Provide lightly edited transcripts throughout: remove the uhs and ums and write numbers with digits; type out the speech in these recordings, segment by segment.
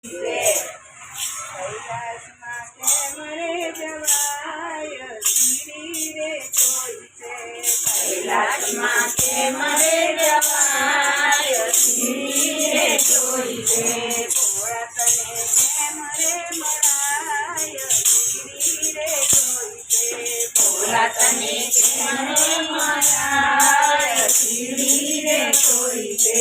કૈલાસમાં કેમ રે જવાય શ્રી રે કોઈ છે કૈલાસમાં કેમ રે જવાય શ્રી રે કોઈ છે ભોળા તને કેમ રે મળાય શ્રી રે કોઈ છે ભોળા તને કેમ રે મળાય શ્રી રે કોઈ છે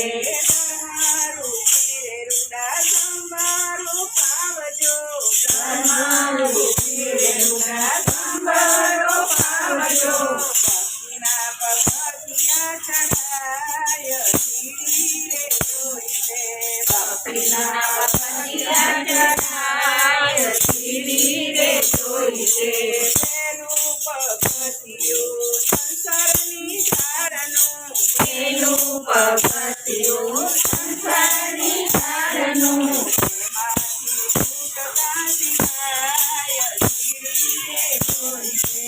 તમારું પીરે રૂડા સંભાળો પાવજો તમારું પીરે રૂડા સંભાળો પાવજો ભક્તિના પગથિયા ચડાય શ્રી રે કોઈ છે ભક્તિના પગથિયા ચડાય શ્રી રે કોઈ છે પેલું પગથિયું સંસારની ધારનું પેલું પગથિયું સંસારની ધારનું એમાંથી છૂટતા શીખાય શ્રી રે કોઈ છે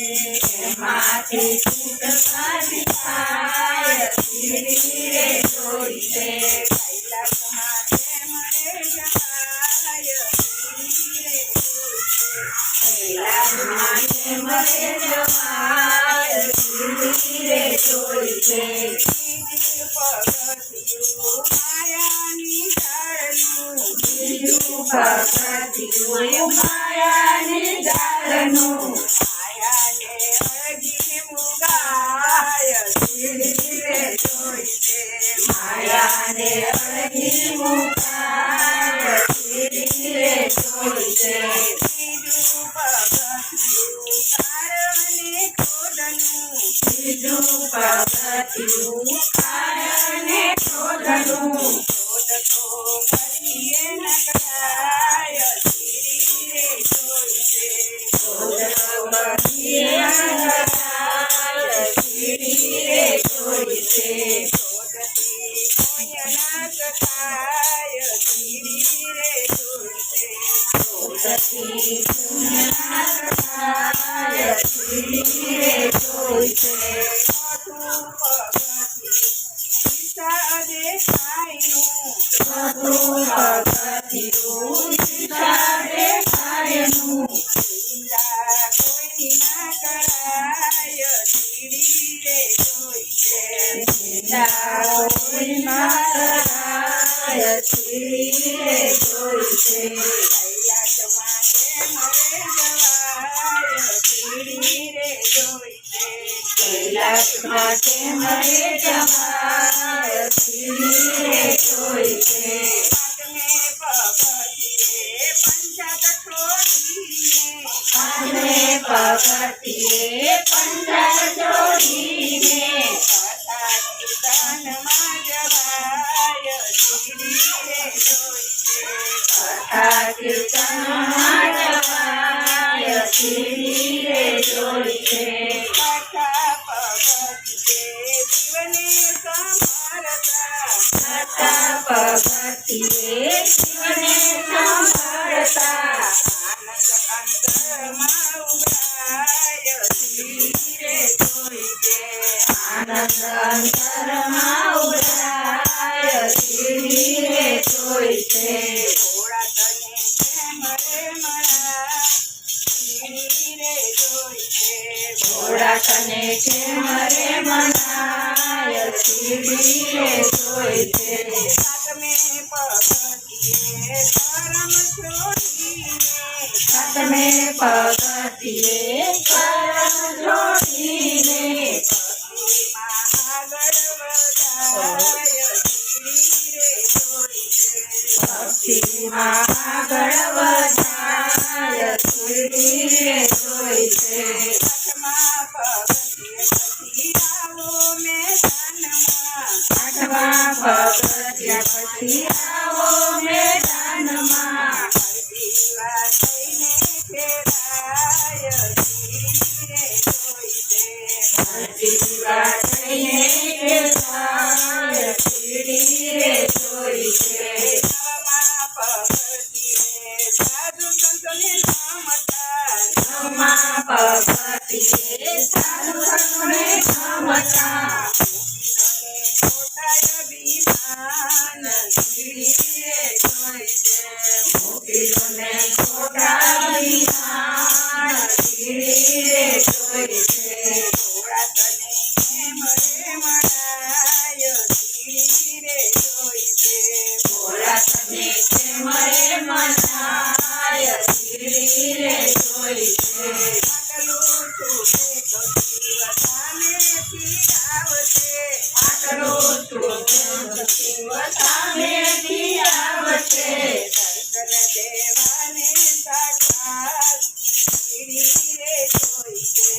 એમાંથી છૂટતા શીખાય શ્રી રે કોઈ છે કૈલાસમાં કેમ રે જવાય શ્રી રે કોઈ છે કૈલાસમાં કેમ રે જવાય શ્રી રે કોઈ છે બીજું પગથિયું માયાની ઝાડનું બીજું પગથિયું માયાની ઝાડનું માયાને અળગી મુગાય શ્રી રે કોઈ છે માયાને અળગી મુકાય શ્રી રે કોઈ છે બીજું પગથિયું કારણે ખોદનું બીજું પગથિયું કારણે શોધનું શોધતો કરીએ ન કરાય શ્રી રે કોઈ છે શોધતો કરીએ અંગરાય શ્રી રે કોઈ છે શોધતી કોયના કથાય શ્રી રે કોઈ છે શોધતી પુણ્યના કથાય શ્રી રે કોઈ છે ચોથું પગથિયું ઈચ્છા દેખાયનું ચોથું પગથિયું ઈચ્છા દેખાયનું લીલા કોઈની ના કરાય શ્રી રે કોઈ છે લીલા કોઈ ના કરાય શ્રી રે કોઈ છે કૈલાસમાં કેમ રે જવાય શ્રી રે કોઈ છે કૈલાસમાં કેમ રે જવાય શ્રી રે કોઈ છે પાંચમે પગથિયે પંચાત છોડીને પાંચમે પગથિયે પંચાત છોડીને કથા કીર્તનમાં જવાય શ્રી રે કોઈ છે કથા કીર્તનમાં જવાય શ્રી રે કોઈ છે કથા પગથિયે જીવને સંભાળતા કથા પગથિયે શિવને સાંભળતા આનંદ અંતરમાં ઉભરાય શ્રી રે કોઈ છે આનંદ અંતરમાં ઉભરાય શ્રી રે કોઈ છે ભોળા તને કેમ રે મળા શ્રી રે કોઈ છે ભોળા તને કેમ રે મનાય શ્રી રે કોઈ છે સાતમે પગથિયે ધર્મ છોડીને સાતમે પગથિયે કરમ જોડીને ભક્તિમાં આગળ વધાય શ્રી રે કોઈ છે ભક્તિમાં આગળ વધાય શ્રી રે કોઈ છે આઠમા પગથિયે પછી આવો મેદાનમાં આઠમા પગથિયા પછી આવો મેદાનમાં દીવા થઈને ફેરાય શ્રી રે કોઈ છે દીવા થઈને ફેરાય શ્રી રે કોઈ છે નવમા પગથિયે સાધુ સંતોને નમતા નવમા પગથિયે સાધુ સંતોને નમતા ખોટાય અભિમાન શ્રી રે કોઈ છે પીરોને ખોટા વિહાણ પીડી રે જોઈ છે ભોળા તને કેમ રે મનાય પીડી રે જોઈ છે ભોળા તને કેમ રે મનાય પીડી રે જોઈ છે આટલું છૂટે તો શિવતાનેથી આવશે આટલું છૂટે તો શિવતાનેથી આવશે શંકર દેવાને સાક્ષાત પીડી રે જોઈ છે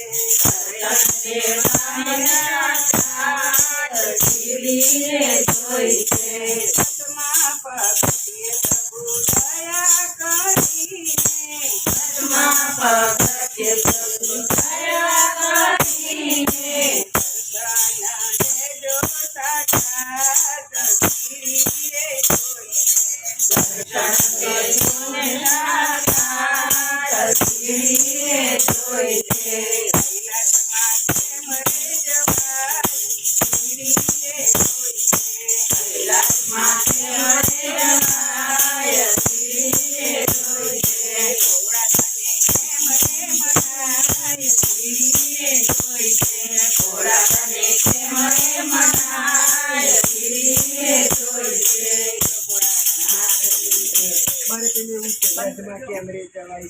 દેવાના સાથ પીડી રે જોઈ છે પદ્મા પગથિયે પ્રભુ દયા કરીને પગથિયે પ્રભુ દયા કરીને દર્શન દેજો સાક્ષાત પીડી રે જોઈ છે દર્શન દેજો ને સાક્ષાત પીડી રે જોઈ છે કૈલાસમાં કેમ રે જવાય પીડી રે જોઈ છે કૈલાસમાં કેમ રે જવાય પીડી રે જોઈ છે ભોળા તને કેમ રે મનાય પીડી રે જોઈ છે ભોળા તને કેમ રે મનાય પીડી રે જોઈ છે મારે પેલું એવું છે, કેમ રે જવાય